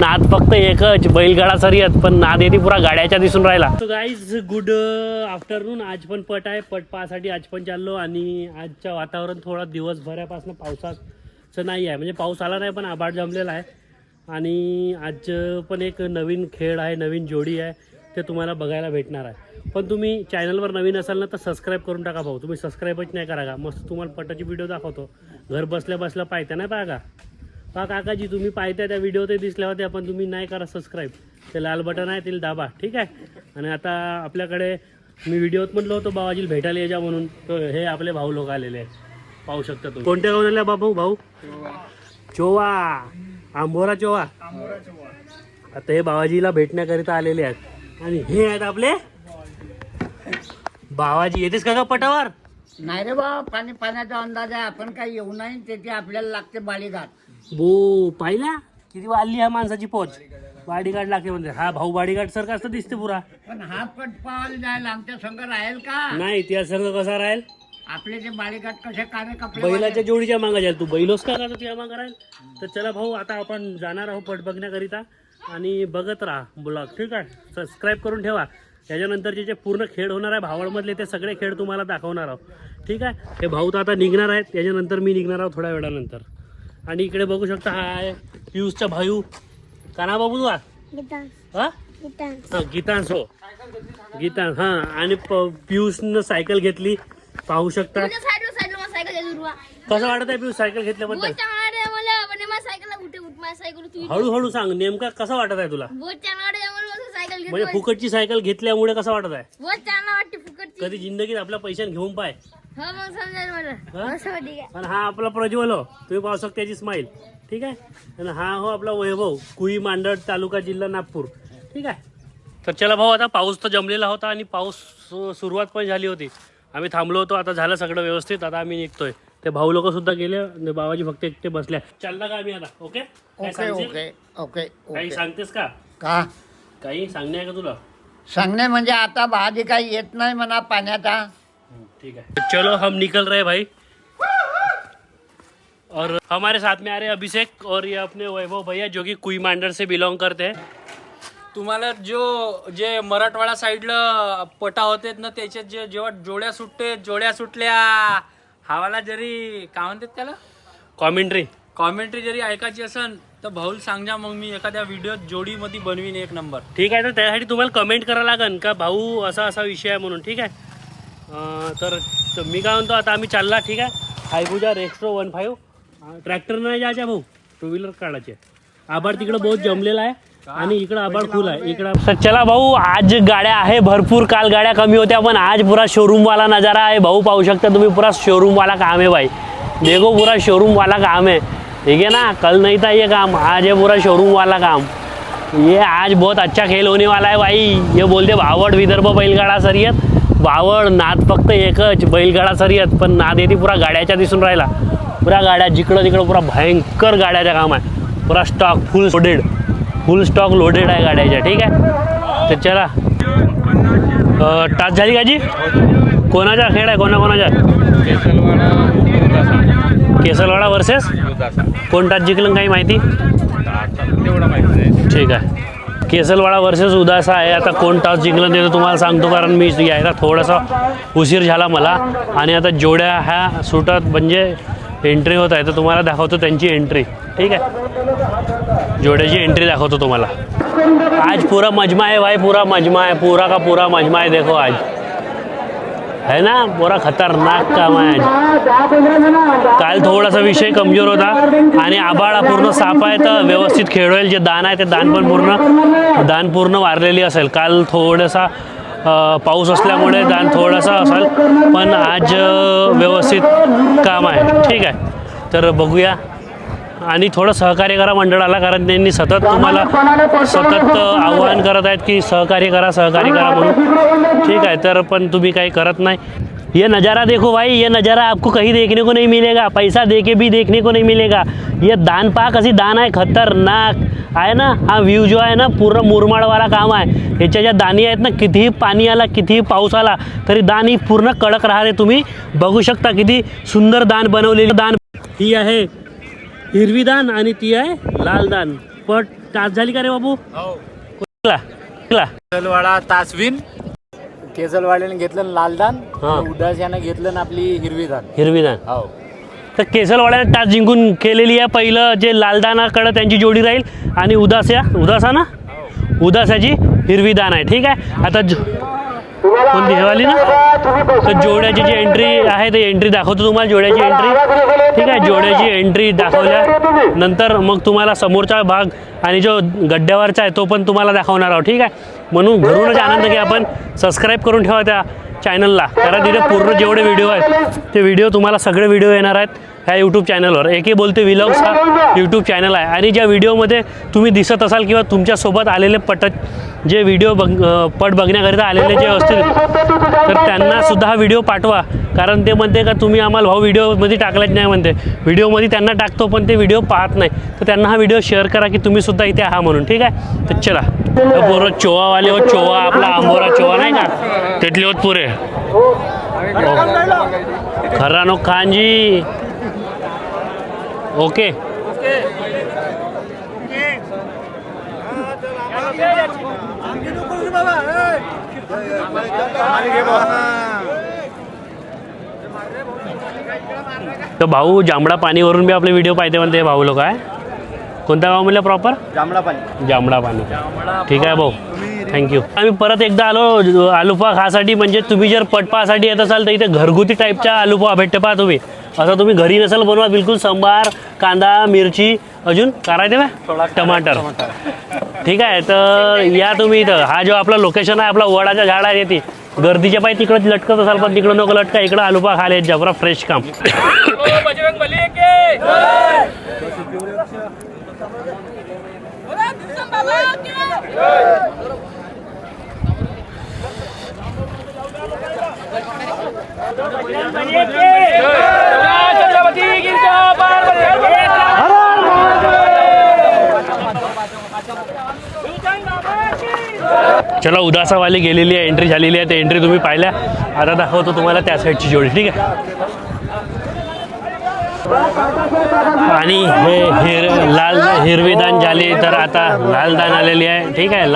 नाद फक्त एकच बैलगाडा शर्यत, पण नाद येते पुरा गाड्याच्या दिसून राहिला. So guys good afternoon. आज पण पट आहे, पट पाहासाठी आज पण चाललो. आणि आजचं वातावरण थोडा दिवसभरापासून पावसाचं नाही आहे, म्हणजे पाऊस आला नाही पण आभाळ जमलेला आहे. आणि आज पण एक नवीन खेळ आहे, नवीन जोडी आहे, ते तुम्हाला बघायला भेटणार आहे. पण तुम्ही चॅनलवर नवीन असाल ना तर सबस्क्राईब करून टाका भाऊ. तुम्ही सबस्क्राईबच नाही करा का? मस्त तुम्हाला पटाची व्हिडिओ दाखवतो, घर बसल्या बसल्या पाहता नाही पाहा का काकाजी? तुम्ही पाहता त्या व्हिडिओ ते दिसल्या होत्या, पण तुम्ही नाही करा सबस्क्राईब. ते लाल बटन आहे ते दाबा, ठीक आहे. आणि आता आपल्याकडे मी व्हिडिओत म्हटलं होतं बाबाजीला भेटायला यायच्या म्हणून, तर हे आपले भाऊ लोक आलेले आहेत, पाहू शकता तुम्ही. कोणत्या गावून आल्या बाबू? भाऊ चोवा, आंबोरा चोवा. आता हे बाबाजीला भेटण्याकरिता आलेले आहेत. आणि हे आहेत आपले बाबाजी. येतेस का पटावर? नाही रे बा, पाण्याचा अंदाज आहे, आपण काही येऊ नाही. त्याची आपल्याला लागते बाळीघाट. बो पाहिला किती वाढली ह्या माणसाची पोच. बाडीगार्ड लागते म्हणजे हा भाऊ बाडीगार्ड सारखा असतं दिसते पुरा. पण हा पट पाहायला जायला आमच्या संघ राहील का? नाही त्या संघ कसा राहील? आपले ते बाळीघाट कसे कार्य कपडे बैलाच्या जोडीच्या मागा जाईल. तू बैलोस का तुझ्या मागा राहील? तर चला भाऊ, आता आपण जाणार आहोत पट बघण्याकरिता. आणि बघत राहा ब्लॉग, ठीक आहे. सबस्क्राईब करून ठेवा. याच्यानंतरचे जे पूर्ण खेळ होणार आहे भावडमधले ते सगळे खेळ तुम्हाला दाखवणार आहोत, ठीक आहे. हे भाऊ तर आता निघणार आहेत, त्याच्यानंतर मी निघणार आहोत थोड्या वेळानंतर. आणि इकडे बघू शकता हा आहे पियुषचा भाऊ. का ना बाबू तुला? हां गीतांश. हो गीतांश. हां. आणि पियुषनं सायकल घेतली, पाहू शकता. कसं वाटत आहे पियुष सायकल घेतल्याबद्दल? हळूहळू सांग, नेमका कसं वाटत आहे तुला? म्हणजे फुकटची सायकल घेतल्यामुळे कसं वाटत आहे? कधी जिंदगीत आपल्या पैशाने घेऊन पाय. आणि हा आपला प्रज्वल हो, तुम्ही पाहू शकता त्याची स्माईल, ठीक आहे. आणि हा हो आपला वैभव, कुई मांडळ तालुका जिल्हा नागपूर, ठीक आहे. तर चला भाऊ, आता पाऊस तर जमलेला होता आणि पाऊस सुरुवात पण झाली होती. आम्ही थांबलो होतो, आता झालं सगळं व्यवस्थित. आता आम्ही निघतोय. ते भाऊ लोक सुद्धा गेले, बाबाजी फक्त एकटे बसल्या. चालला का आम्ही आता? Okay okay okay okay. काही सांगतेस का? काही सांगणे आहे का तुला? सांगणे म्हणजे आता भाजी काही येत नाही म्हणा पाण्याचा. ठीक है, चलो हम निकल रहे भाई. और हमारे साथ में आ रहे अभिषेक और ये अपने वैभव भैया, जो कि कुई मांडर से बिलोंग करते हैं. तुम्हाला जे मराठवाडा साईडला पटा होते ना, त्याच्यात जेव्हा जोड्या सुटल्या हवाला जरी काय म्हणतात त्याला, कॉमेंट्री जरी ऐकायची असेल तर भाऊल सांगा, मग मी एखाद्या व्हिडिओत जोडीमध्ये बनवीन एक नंबर. ठीक आहे. तर त्यासाठी तुम्हाला कमेंट करावं लागेल का भाऊ असा विषय आहे म्हणून, ठीक आहे. तर मी काय म्हणतो, आता आम्ही चालला, ठीक आहे. हायबुजा रेक्स्ट्रो 15 ट्रॅक्टर नाही जायच्या भाऊ, 2 व्हीलर काढायचे. आभाळ तिकडं बहुत जमलेला आहे आणि इकडं आभाळ फुल आहे इकडं. चला भाऊ, आज गाड्या आहे भरपूर. काल गाड्या कमी होत्या, पण आज पुरा शोरूम वाला नजारा आहे भाऊ. पाहू शकता तुम्ही, पुरा शोरूम वाला काम है भाई. देखो पूरा शोरूम वाला काम है, ठीक है ना. कल नहीं था ये काम, आज है पूरा शोरूम वाला काम. ये आज बहुत अच्छा खेल होने वाला है भाई. ये बोलते भावड विदर्भ बैलगाडा शर्यत. भावड नाद फक्त एकच, बैलगाडा शर्यत, पण नाद येते पुरा गाड्याच्या दिसून राहिला. पुरा गाड्या जिकडं तिकडं पुरा भयंकर गाड्याचं काम आहे. पुरा स्टॉक फुल स्टॉक लोडेड आहे गाड्याच्या, ठीक आहे. तर चला, टाच झाली काजी? कोणाचा खेळ आहे? कोणाचा? केसलवाडा वर्सेस कोण टाच जिंकलं काही माहिती? ठीक आहे. केसलवाडा वर्सेस उदासा आहे. आता कोण टॉस जिंकलं ते तुम्हाला सांगतो, कारण मी यायला थोडासा उशीर झाला मला. आणि आता जोड्या ह्या सुटात म्हणजे एंट्री होत आहे, तर तुम्हाला दाखवतो त्यांची एंट्री, ठीक आहे. जोड्याची एंट्री दाखवतो तुम्हाला. आज पूरा मजमा है भाई, पूरा मजमा है, पूरा का पूरा मजमा है. देखो आज है ना, पूरा खतरनाक काम आहे आज. काल थोडासा विषय कमजोर होता आणि आभाळ पूर्ण साफ आहे, तर व्यवस्थित खेळ होईल. जे दान आहे ते दान पूर्ण वारलेली असेल. काल थोडासा पाऊस असल्यामुळे दान थोडासा असेल, पण आज व्यवस्थित काम आहे, ठीक आहे. तर बघूया. आणि थोडं सहकार्य करा मंडळाला, कारण त्यांनी सतत तुम्हाला आव्हान करत आहेत की सहकार्य करा म्हणून, ठीक आहे. तर पण तुम्ही काही करत नाही. ये नज़ारा देखो भाई, ये नज़ारा आपको कहीं देखने को नहीं मिलेगा, पैसा दे के भी देखने को नहीं मिलेगा. ये दान पहा कशी दान आहे, खतरनाक आहे ना. हा व्ह्यू जो आहे ना पूर्ण मुरमाडवाला काम आहे. याच्या ज्या दाणी आहेत ना, कितीही पाणी आला कितीही पाऊस आला तरी दान ही पूर्ण कडक राहते. तुम्ही बघू शकता किती सुंदर दान बनवलेली. दान ही आहे हिरवी दान आणि ती आहे लाल दान. पट तास झाली का रे बाबू? कुठला कुठला? केसलवाडा तासवीन, केसलवाड्याने घेतलं लालदान, हा. उदास यानं घेतलं ना आपली हिरवीदान. हिरवीदान. हो तर केसलवाड्याने टाच जिंकून केलेली आहे. पहिलं जे लालदानाकडं त्यांची जोडी राहील आणि उदासा ना उदासाची हिरवीदान आहे. ठीक आहे. आता कोणती हेवाली ना, तर जोड्याची जी एंट्री आहे ते एंट्री दाखवतो तुम्हाला. जोड्याची एंट्री ठीक आहे. जोड्याची एंट्री दाखवल्या नंतर मग तुम्हाला समोरचा भाग आणि जो गड्ड्यावरचा आहे तो पण तुम्हाला दाखवणार आहोत. ठीक आहे. म्हणून घरूनच आनंद की आपण सबस्क्राईब करून ठेवा त्या चॅनलला, कारण तिथे पूर्ण जेवढे व्हिडिओ आहेत ते व्हिडिओ तुम्हाला सगळे व्हिडिओ येणार आहेत ह्या यूट्यूब चॅनलवर. एके बोलते व्लॉग्स हा यूट्यूब चॅनल आहे आणि ज्या व्हिडिओमध्ये तुम्ही दिसत असाल किंवा तुमच्यासोबत आलेले जे व्हिडिओ पट बघण्याकरिता आलेले जे असतील तर त्यांनासुद्धा हा व्हिडिओ पाठवा, कारण ते म्हणते का तुम्ही आम्हाला भाऊ व्हिडिओमध्ये टाकलाच नाही म्हणते. व्हिडिओमध्ये त्यांना टाकतो पण ते व्हिडिओ पाहत नाही, तर त्यांना हा व्हिडिओ शेअर करा की तुम्हीसुद्धा इथे आहा म्हणून. ठीक आहे. तर चला पूर्ण चोवावाले होत, चोवा आपला आंबोरा चोवा नाही का तिथले होत पुरे. खरा नो खानजी. ओके. तर भाऊ जांभळा पाणीवरून बी आपले व्हिडिओ पाहते म्हणते भाऊ लोक. आहे कोणत्या गाव म्हणलं प्रॉपर? जांभळा पाणी. जांभळा पाणी. ठीक आहे भाऊ, थँक्यू. आम्ही परत एकदा आलो आलूपा खासाठी. म्हणजे तुम्ही जर पटपासाठी येत असाल तर इथे घरगुती टाईपच्या आलूपा भेटते पहा तुम्ही. असं तुम्ही घरी नसाल बनवा, बिलकुल सांबार, कांदा, मिरची, अजून करायचे ना टमाटर. ठीक आहे. तर या तुम्ही इथं. हा जो आपला लोकेशन आहे आपला वडाच्या झाड आहे ती गर्दीच्या पाय तिकडं लटकत असाल पण तिकडं नको लटका, इकडं आलूपा खाले जबरा फ्रेश काम. चला उदासावाली गेलेली आहे, एंट्री झालेली आहे. ते एंट्री तुम्ही पाहिल्या. आता दाखवतो तुम्हाला त्या साईडची जोडी. ठीक आहे. आणि हे लाल हिरवीदान झाली तर आता लालदान आलेली आहे. ठीक आहे.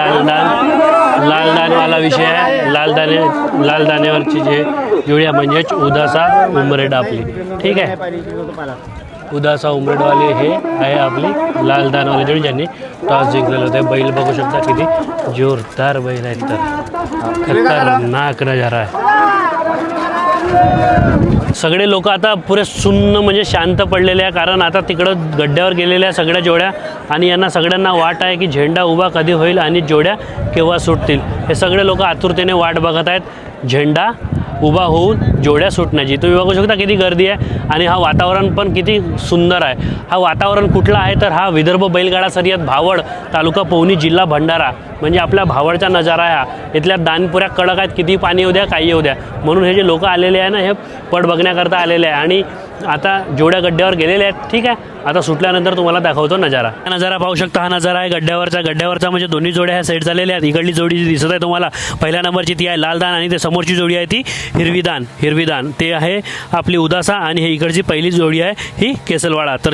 लालदानवाला विषय आहे. लालदानेवरची जे जोडी म्हणजेच उदासा उमरेड आपली. ठीक आहे. उदासा उमरेडवाले हे आहे आपली लालदानवाली जोडी ज्यांनी टॉस जिंकलेलं होतं. बैल बघू शकता किती जोरदार बैल आहेत, तर खतरनाक नजारा आहे. सगळे लोक आता पुरे सुन्न म्हणजे शांत पडलेले आहे, कारण आता तिकडं गड्ड्यावर गेलेल्या सगळ्या जोड्या आणि यांना सगळ्यांना वाट आहे की झेंडा उभा कधी होईल आणि जोड्या केव्हा सुटतील. हे सगळे लोक आतुरतेने वाट बघत आहेत झेंडा उभा होऊन जोड्या सुटण्याची. तुम्ही बघू शकता किती गर्दी आहे आणि हा वातावरण पण किती सुंदर आहे. हा वातावरण कुठला आहे तर हा विदर्भ बैलगाडा शर्यत भावड, तालुका पवनी, जिल्हा भंडारा. म्हणजे आपल्या भावडचा नजारा आहे हा. इथल्या दानपुऱ्या कडक आहेत, किती पाणी येऊ द्या काही येऊ द्या. म्हणून हे जे लोक आलेले आहे ना हे पट बघण्याकरता आलेले आहे आणि आता जोड्या गड्ड्यावर गेलेले आहेत. ठीक आहे. आता सुटल्यानंतर तुम्हाला दाखवतो नजारा. हा नजारा पाहू शकता. हा नजारा आहे गड्ड्यावरचा म्हणजे दोन्ही जोड्या ह्या सेट झालेल्या आहेत. इकडली जोडी जी दिसत आहे तुम्हाला पहिल्या नंबरची ती आहे लालदान आणि ते समोरची जोडी आहे ती हिरवीदान. ते आहे आपली उदासा आणि हे इकडची पहिली जोडी आहे ही केसलवाडा. तर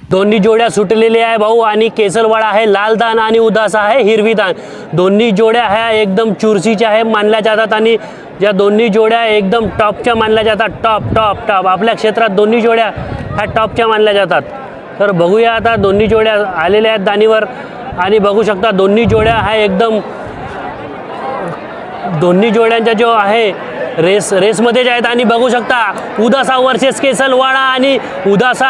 दोन्ही जोड्या सुटलेल्या आहे भाऊ आणि केसलवाडा आहे लालदान आणि उदासा आहे हिरवीदान. दोन्ही जोड्या ह्या एकदम चुरशीच्या आहे मानल्या जातात आणि ज्या दोन्ही जोड्या एकदम टॉपच्या मानल्या जातात. टॉप आपल्या क्षेत्रात दोन्ही जोड्या ह्या टॉपच्या मानल्या जातात. तर बघूया आता दोन्ही जोड्या आलेल्या आहेत दानीवर आणि बघू शकता दोन्ही जोड्या ह्या एकदम दोन्ही जोड्यांचा जो आहे रेसमध्येच आहेत आणि बघू शकता उदासा वर्सेस केसलवाडा आणि उदासा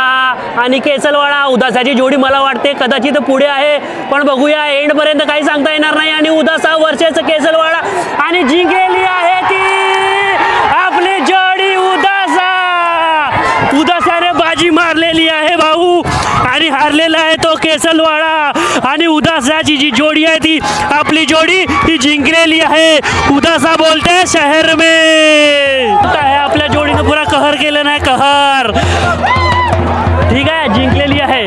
आणि केसलवाडा. उदासाची जोडी मला वाटते कदाचित पुढे आहे पण बघूया एंडपर्यंत काही सांगता येणार नाही. आणि उदासा वर्सेस केसलवाडा आणि जिंकलेली आहे ती आपली जोडी उदासाने बाजी मारलेली आहे भाऊ आणि हारलेला आहे तो केसलवाडा आणि उदासाची जी जोडी आहे ती आपली जोडी ती जिंकलेली आहे. उदासा बोलते शहर में काय आपल्या जोडीनं पुरा कहर केलं नाही कहर. ठीक आहे जिंकलेली आहे.